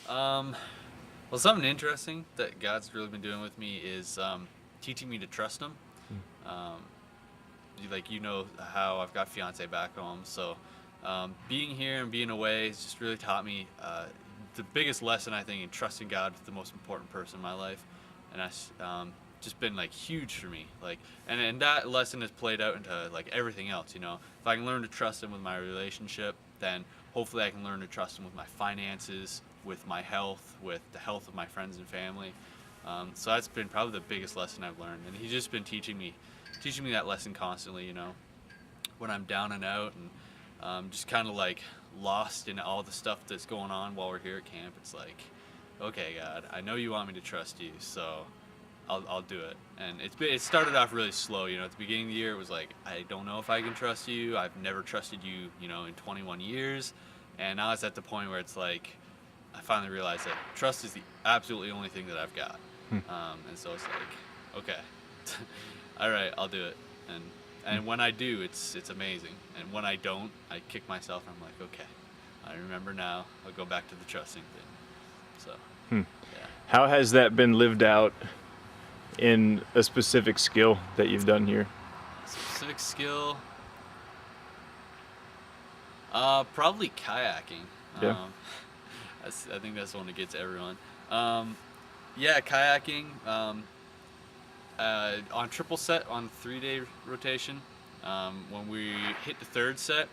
Um, well, something interesting that God's really been doing with me is teaching me to trust Him. Mm. Um, how I've got fiance back home, so being here and being away has just really taught me the biggest lesson I think in trusting God with the most important person in my life, and that's just been like huge for me. Like, and that lesson has played out into like everything else. If I can learn to trust Him with my relationship, then hopefully I can learn to trust Him with my finances, with my health, with the health of my friends and family. So that's been probably the biggest lesson I've learned, and He's just been teaching me that lesson constantly, when I'm down and out and just kind of like lost in all the stuff that's going on while we're here at camp. It's like, okay, God, I know you want me to trust you, so I'll do it. And it started off really slow. At the beginning of the year, it was like, I don't know if I can trust you. I've never trusted you, in 21 years. And now it's at the point where it's like, I finally realized that trust is the absolutely only thing that I've got. And so it's like, okay. All right, I'll do it. And when I do, it's amazing. And when I don't, I kick myself. And I'm like, okay, I remember now. I'll go back to the trusting thing. So, yeah. How has that been lived out in a specific skill that you've done here? Specific skill, probably kayaking. Yeah. I think that's the one that gets everyone. Yeah, kayaking. On triple set on 3-day rotation, when we hit the third set,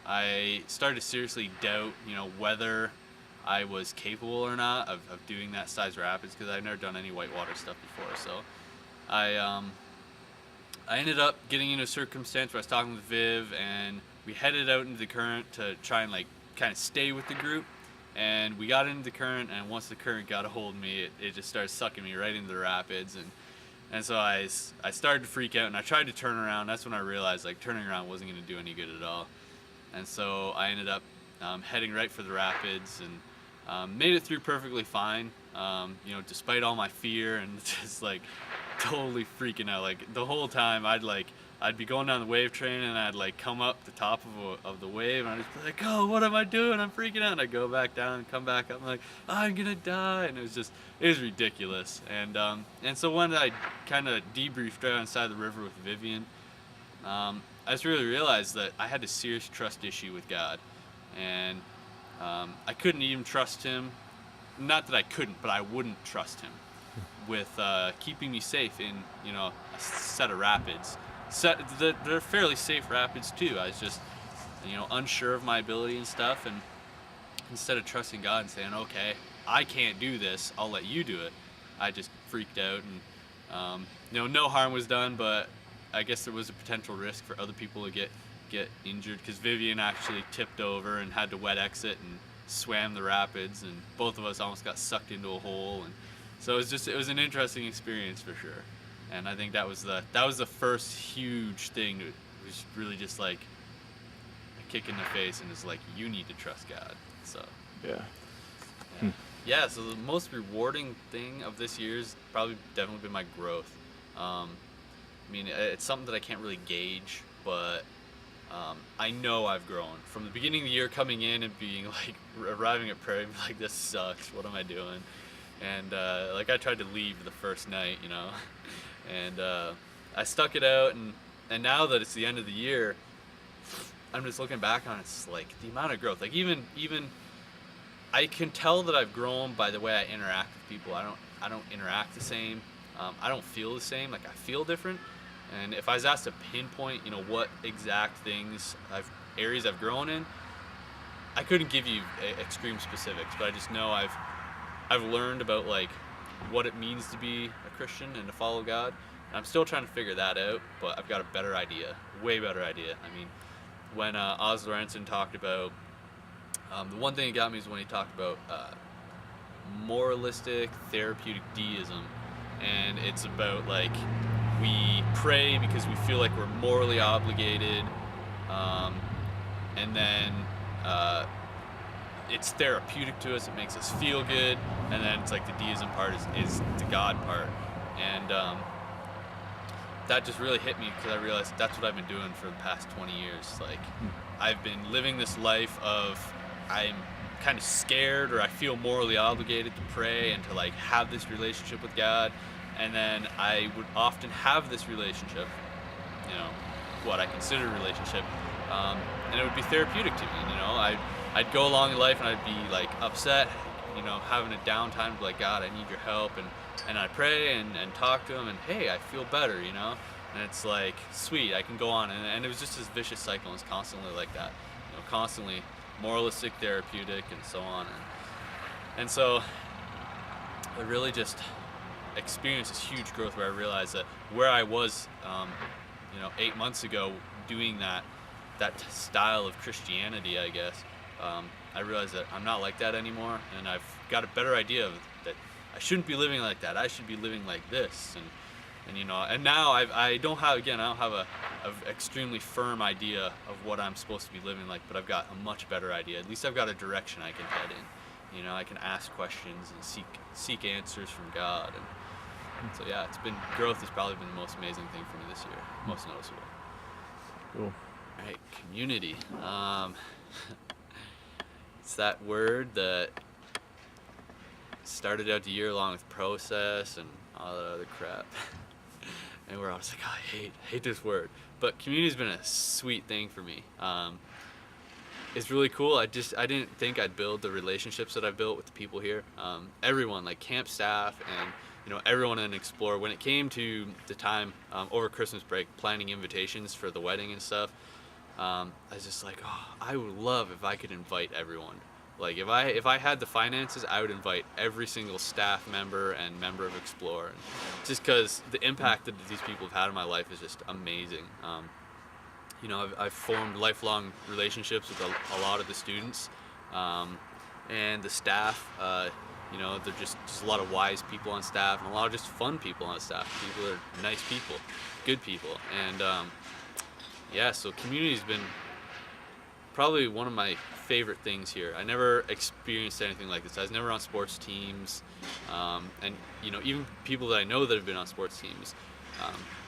I started to seriously doubt, whether I was capable or not of doing that size rapids, because I've never done any whitewater stuff before. So I ended up getting into a circumstance where I was talking with Viv, and we headed out into the current to try and like kind of stay with the group. And we got into the current, and once the current got a hold of me, it just started sucking me right into the rapids. And so I started to freak out, and I tried to turn around. That's when I realized like turning around wasn't going to do any good at all. And so I ended up heading right for the rapids, and made it through perfectly fine. Despite all my fear and just like totally freaking out. Like the whole time I'd be going down the wave train, and I'd like come up the top of the wave, and I'd just be like, oh, what am I doing? I'm freaking out. And I'd go back down and come back up. I'm like, oh, I'm gonna die. And it was ridiculous. And so when I kind of debriefed right on the side of the river with Vivian, I just really realized that I had a serious trust issue with God, and I couldn't even trust Him. Not that I couldn't, but I wouldn't trust Him with keeping me safe in a set of rapids. They're fairly safe rapids too. I was just unsure of my ability and stuff, and instead of trusting God and saying, okay, I can't do this, I'll let you do it, I just freaked out, and no harm was done, but I guess there was a potential risk for other people to get injured, because Vivian actually tipped over and had to wet exit and swam the rapids, and both of us almost got sucked into a hole. And so it was an interesting experience for sure. And I think that was the first huge thing. It was really just like a kick in the face, and it's like, you need to trust God. So Yeah. yeah. So the most rewarding thing of this year's probably definitely been my growth. It's something that I can't really gauge, but I know I've grown from the beginning of the year, coming in and being like arriving at Prairie, like, this sucks. What am I doing? And like I tried to leave the first night, and I stuck it out, and now that it's the end of the year, I'm just looking back on it, it's like the amount of growth. Like even I can tell that I've grown by the way I interact with people. I don't interact the same. I don't feel the same. Like I feel different. And if I was asked to pinpoint, what exact areas I've grown in, I couldn't give you extreme specifics, but I just know I've learned about like what it means to be a Christian and to follow God. And I'm still trying to figure that out, but I've got a better idea, way better idea. When Oz Lorenzen talked about, the one thing that got me is when he talked about moralistic therapeutic deism, and it's about like we pray because we feel like we're morally obligated, and then it's therapeutic to us, it makes us feel good, and then it's like the deism part is the God part. And that just really hit me, because I realized that's what I've been doing for the past 20 years. Like I've been living this life of I'm kind of scared, or I feel morally obligated to pray and to like have this relationship with God. And then I would often have this relationship, you know, what I consider a relationship, and it would be therapeutic to me. You know, I'd go along in life and I'd be like upset, you know, having a downtime, like, God, I need your help, and I pray and talk to him, and hey, I feel better, you know. And it's like, sweet, I can go on, and it was just this vicious cycle. It was constantly like that, you know, constantly moralistic, therapeutic, and so on. And so I really just experienced this huge growth where I realized that where I was, you know, 8 months ago, doing that style of Christianity, I guess, I realized that I'm not like that anymore, and I've got a better idea of that I shouldn't be living like that. I should be living like this, and you know, and now I don't have a extremely firm idea of what I'm supposed to be living like, but I've got a much better idea. At least I've got a direction I can head in. You know, I can ask questions and seek answers from God, and so yeah, growth has probably been the most amazing thing for me this year, most noticeable. Cool. All right, community. It's that word that started out the year along with process and all that other crap. And we're always like, oh, I hate this word. But community's been a sweet thing for me. It's really cool. I didn't think I'd build the relationships that I've built with the people here. Everyone, like camp staff and, you know, everyone in Explore. When it came to the time over Christmas break, planning invitations for the wedding and stuff, I was just like, oh, I would love if I could invite everyone. Like if I had the finances, I would invite every single staff member and member of Explore, and just because the impact that these people have had in my life is just amazing. You know, I've formed lifelong relationships with a lot of the students, and the staff. You know, they're just a lot of wise people on staff, and a lot of just fun people on staff. People that are nice people, good people, and yeah, so community's been probably one of my favorite things here. I never experienced anything like this. I was never on sports teams, and you know, even people that I know that have been on sports teams,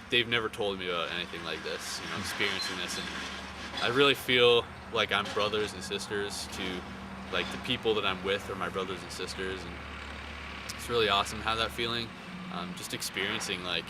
they've never told me about anything like this. You know, experiencing this, and I really feel like I'm brothers and sisters to, like, the people that I'm with are my brothers and sisters, and it's really awesome to have that feeling. Just experiencing, like,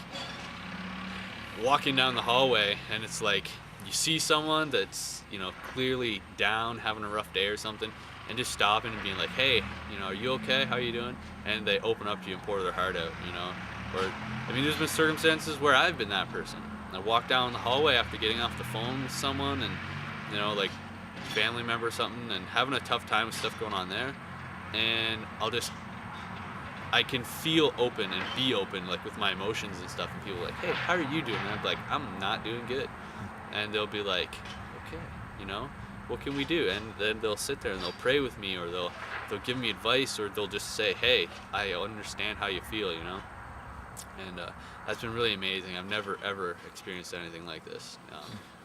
walking down the hallway, and it's like you see someone that's, you know, clearly down, having a rough day or something, and just stopping and being like, hey, you know, are you okay? How are you doing? And they open up to you and pour their heart out, you know. Or, I mean, there's been circumstances where I've been that person. I walk down the hallway after getting off the phone with someone, and, you know, like, family member or something, and having a tough time with stuff going on there, and I can feel open and be open, like, with my emotions and stuff, and people are like, hey, how are you doing? And I'm like, I'm not doing good. And they'll be like, okay, you know, what can we do? And then they'll sit there and they'll pray with me, or they'll give me advice, or they'll just say, hey, I understand how you feel, you know. And that's been really amazing. I've never ever experienced anything like this.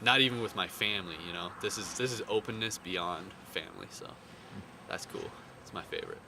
Not even with my family, you know. This is openness beyond family, so that's cool. It's my favorite.